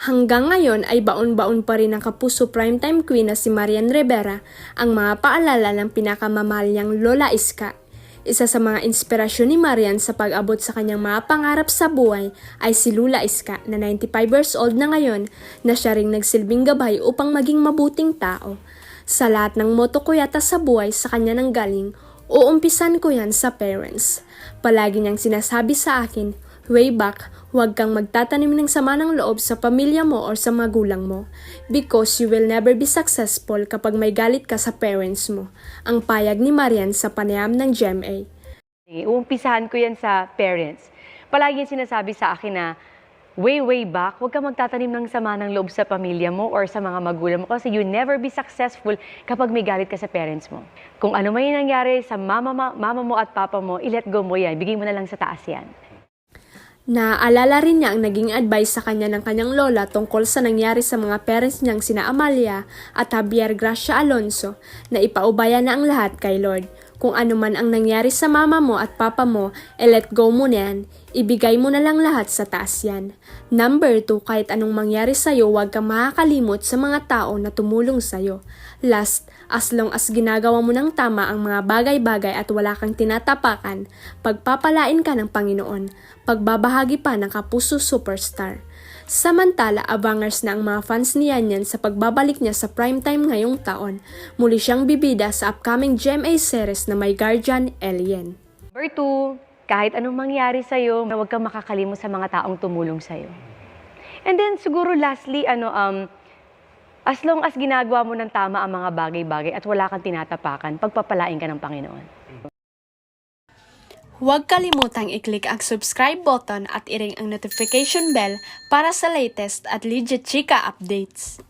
Hanggang ngayon ay baon-baon pa rin ng kapuso primetime queen na si Marian Rivera ang mga paalala ng pinakamamahal niyang Lola Iska. Isa sa mga inspirasyon ni Marian sa pag-abot sa kanyang mga pangarap sa buhay ay si Lula Iska na 95 years old na ngayon na siya ring nagsilbing gabay upang maging mabuting tao. Sa lahat ng moto ko yata sa buhay sa kanya nang galing, uumpisan ko yan sa parents. Palagi niyang sinasabi sa akin, way back, huwag kang magtatanim ng sama ng loob sa pamilya mo or sa magulang mo because you will never be successful kapag may galit ka sa parents mo. Ang payag ni Marian sa panayam ng GMA. Uumpisahan ko yan sa parents. Palagi sinasabi sa akin na way back, huwag kang magtatanim ng sama ng loob sa pamilya mo or sa mga magulang mo kasi you never be successful kapag may galit ka sa parents mo. Kung ano may nangyari sa mama mo at papa mo, i-let go mo yan. Bigay mo na lang sa taas yan. Naaalala rin niya ang naging advice sa kanya ng kanyang lola tungkol sa nangyari sa mga parents niyang sina Amalia at Javier Gracia Alonso na ipaubaya na ang lahat kay Lord. Kung ano man ang nangyari sa mama mo at papa mo, let go mo na yan. Ibigay mo na lang lahat sa taas yan. Number 2, kahit anong mangyari sa'yo, huwag kang makakalimot sa mga tao na tumulong sa'yo. Last, as long as ginagawa mo ng tama ang mga bagay-bagay at wala kang tinatapakan, pagpapalain ka ng Panginoon, pagbabahagi pa ng kapuso superstar. Samantala, abangers na ang mga fans ni Yan sa pagbabalik niya sa primetime ngayong taon. Muli siyang bibida sa upcoming GMA series na My Guardian Alien. Number 2, kahit anong mangyari sa'yo, huwag kang makakalimot sa mga taong tumulong sa'yo. And then siguro lastly, as long as ginagawa mo ng tama ang mga bagay-bagay at wala kang tinatapakan, pagpapalain ka ng Panginoon. Huwag kalimutang i-click ang subscribe button at i-ring ang notification bell para sa latest at legit chika updates.